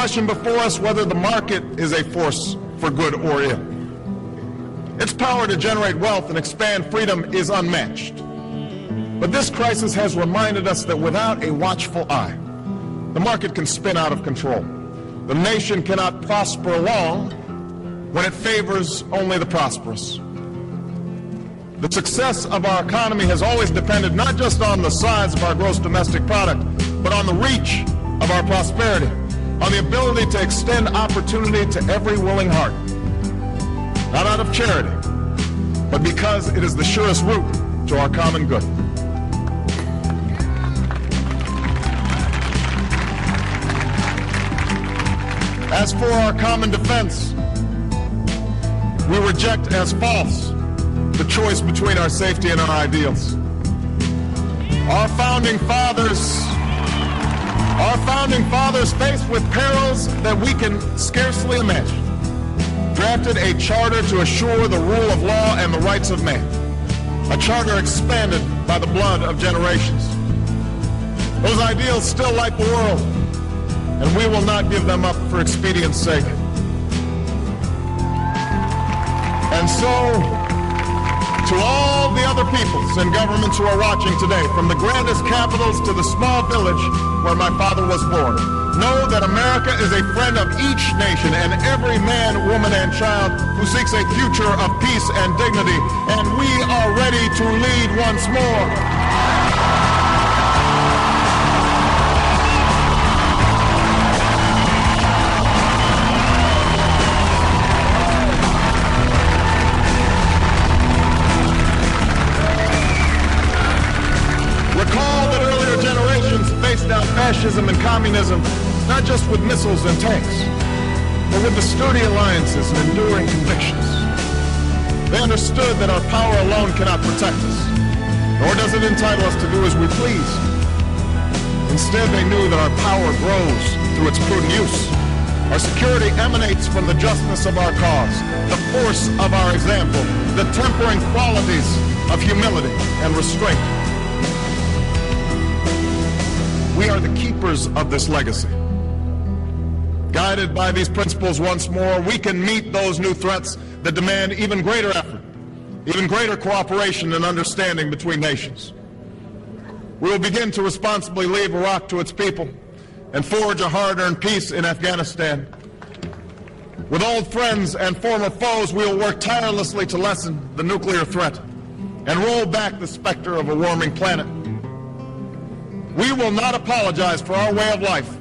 question before us whether the market is a force for good or ill. Its power to generate wealth and expand freedom is unmatched. But this crisis has reminded us that without a watchful eye, the market can spin out of control. The nation cannot prosper long when it favors only the prosperous. The success of our economy has always depended not just on the size of our gross domestic product, but on the reach of our prosperity, on the ability to extend opportunity to every willing heart. Not out of charity, but because it is the surest route to our common good. As for our common defense, we reject as false the choice between our safety and our ideals. Our founding fathers, faced with perils that we can scarcely imagine, drafted a charter to assure the rule of law and the rights of man, a charter expanded by the blood of generations. Those ideals still light the world, and we will not give them up for expedience sake. And so, to all the other peoples and governments who are watching today, from the grandest capitals to the small village where my father was born, know that America is a friend of each nation and every man, woman, and child who seeks a future of peace and dignity, and we are ready to lead once more. Faced down fascism and communism, not just with missiles and tanks, but with the sturdy alliances and enduring convictions. They understood that our power alone cannot protect us, nor does it entitle us to do as we please. Instead, they knew that our power grows through its prudent use. Our security emanates from the justness of our cause, the force of our example, the tempering qualities of humility and restraint. We are the keepers of this legacy. Guided by these principles once more, we can meet those new threats that demand even greater effort, even greater cooperation and understanding between nations. We will begin to responsibly leave Iraq to its people and forge a hard-earned peace in Afghanistan. With old friends and former foes, we will work tirelessly to lessen the nuclear threat and roll back the specter of a warming planet. We will not apologize for our way of life,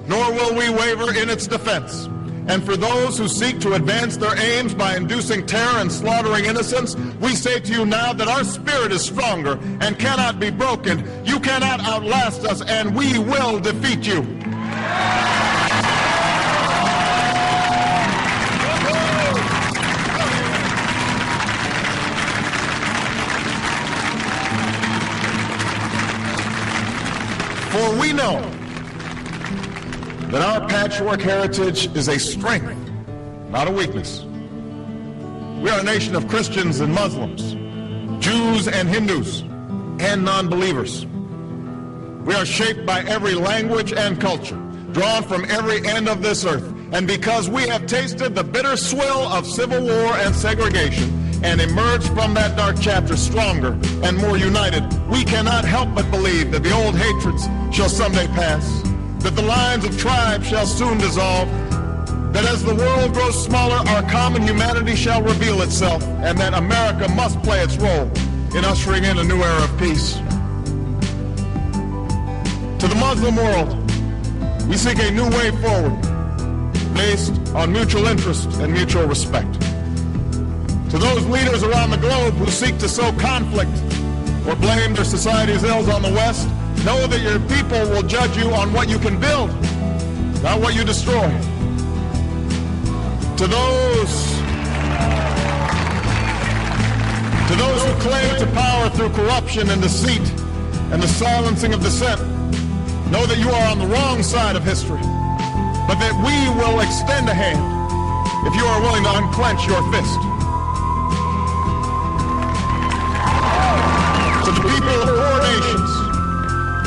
nor will we waver in its defense. And for those who seek to advance their aims by inducing terror and slaughtering innocents, we say to you now that our spirit is stronger and cannot be broken. You cannot outlast us, and we will defeat you. For we know that our patchwork heritage is a strength, not a weakness. We are a nation of Christians and Muslims, Jews and Hindus, and non-believers. We are shaped by every language and culture, drawn from every end of this earth. And because we have tasted the bitter swill of civil war and segregation, and emerge from that dark chapter stronger and more united, we cannot help but believe that the old hatreds shall someday pass, that the lines of tribes shall soon dissolve, that as the world grows smaller, our common humanity shall reveal itself, and that America must play its role in ushering in a new era of peace. To the Muslim world, we seek a new way forward based on mutual interest and mutual respect. To those leaders around the globe who seek to sow conflict or blame their society's ills on the West, know that your people will judge you on what you can build, not what you destroy. To those who cling to power through corruption and deceit and the silencing of dissent, know that you are on the wrong side of history, but that we will extend a hand if you are willing to unclench your fist. To the people of four nations,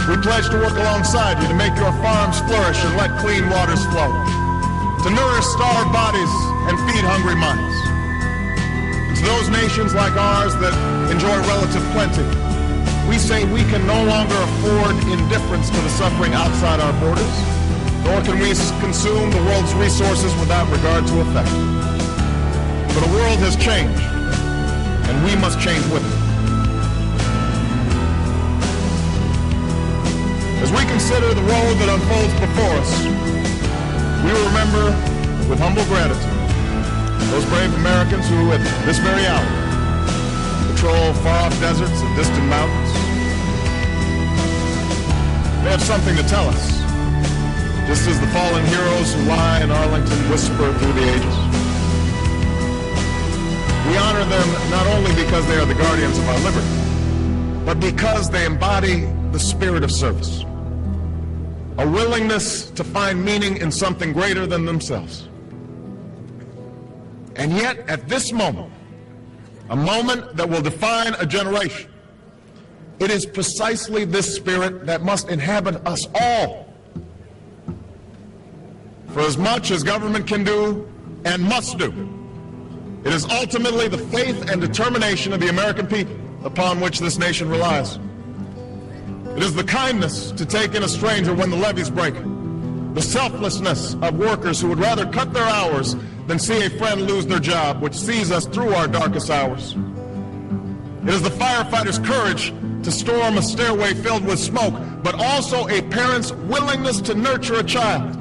We pledge to work alongside you to make your farms flourish and let clean waters flow, to nourish starved bodies and feed hungry minds. And to those nations like ours that enjoy relative plenty, we say we can no longer afford indifference to the suffering outside our borders, nor can we consume the world's resources without regard to effect. For the world has changed, and we must change with it. As we consider the road that unfolds before us, we will remember with humble gratitude those brave Americans who at this very hour patrol far-off deserts and distant mountains. They have something to tell us, just as the fallen heroes who lie in Arlington whisper through the ages. We honor them not only because they are the guardians of our liberty, but because they embody the spirit of service, a willingness to find meaning in something greater than themselves. And yet, at this moment, a moment that will define a generation, it is precisely this spirit that must inhabit us all. For as much as government can do and must do, it is ultimately the faith and determination of the American people upon which this nation relies. It is the kindness to take in a stranger when the levees break, the selflessness of workers who would rather cut their hours than see a friend lose their job, which sees us through our darkest hours. It is the firefighter's courage to storm a stairway filled with smoke, but also a parent's willingness to nurture a child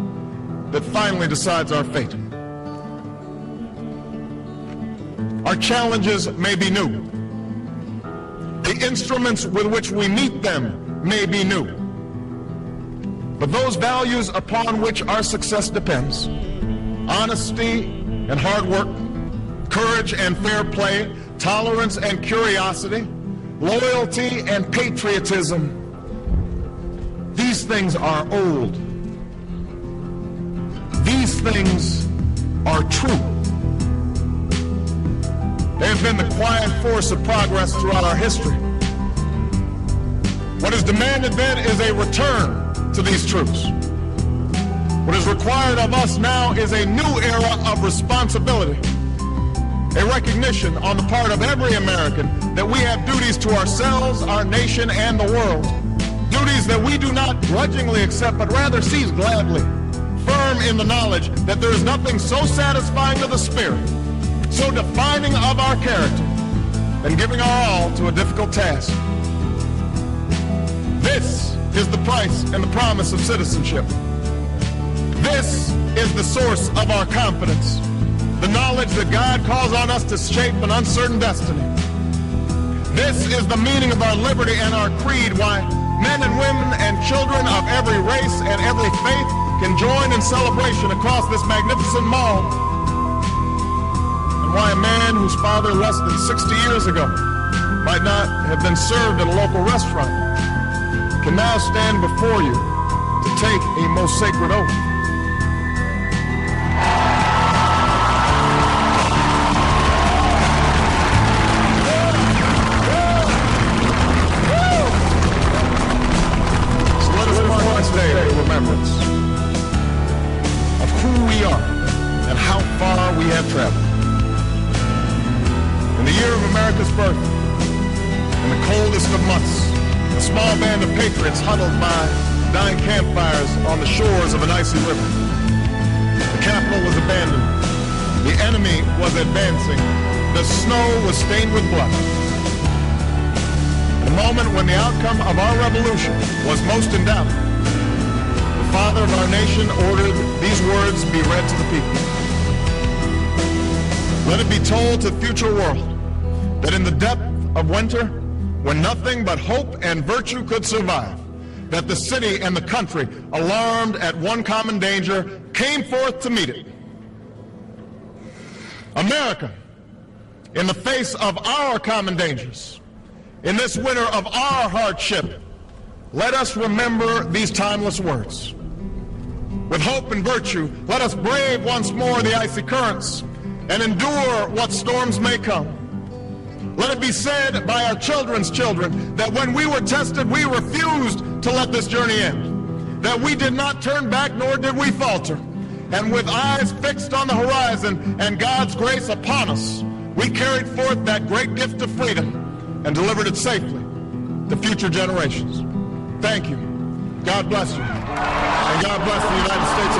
that finally decides our fate. Our challenges may be new. The instruments with which we meet them may be new. But those values upon which our success depends, honesty and hard work, courage and fair play, tolerance and curiosity, loyalty and patriotism, these things are old. These things are true. They have been the quiet force of progress throughout our history. What is demanded then is a return to these truths. What is required of us now is a new era of responsibility, a recognition on the part of every American that we have duties to ourselves, our nation, and the world. Duties that we do not grudgingly accept, but rather seize gladly, firm in the knowledge that there is nothing so satisfying to the spirit, so defining of our character, than giving our all to a difficult task. This is the price and the promise of citizenship. This is the source of our confidence, the knowledge that God calls on us to shape an uncertain destiny. This is the meaning of our liberty and our creed, why men and women and children of every race and every faith can join in celebration across this magnificent mall, and why a man whose father less than 60 years ago might not have been served at a local restaurant can now stand before you to take a most sacred oath. So let us mark this day in remembrance of who we are and how far we have traveled. In the year of America's birth, in the coldest of months, a small band of patriots huddled by dying campfires on the shores of an icy river. The capital was abandoned. The enemy was advancing. The snow was stained with blood. At a moment when the outcome of our revolution was most in doubt, the father of our nation ordered these words be read to the people. Let it be told to the future world that in the depth of winter, when nothing but hope and virtue could survive, that the city and the country, alarmed at one common danger, came forth to meet it. America, in the face of our common dangers, in this winter of our hardship, let us remember these timeless words. With hope and virtue, let us brave once more the icy currents and endure what storms may come. Let it be said by our children's children that when we were tested, we refused to let this journey end. That we did not turn back, nor did we falter. And with eyes fixed on the horizon and God's grace upon us, we carried forth that great gift of freedom and delivered it safely to future generations. Thank you. God bless you. And God bless the United States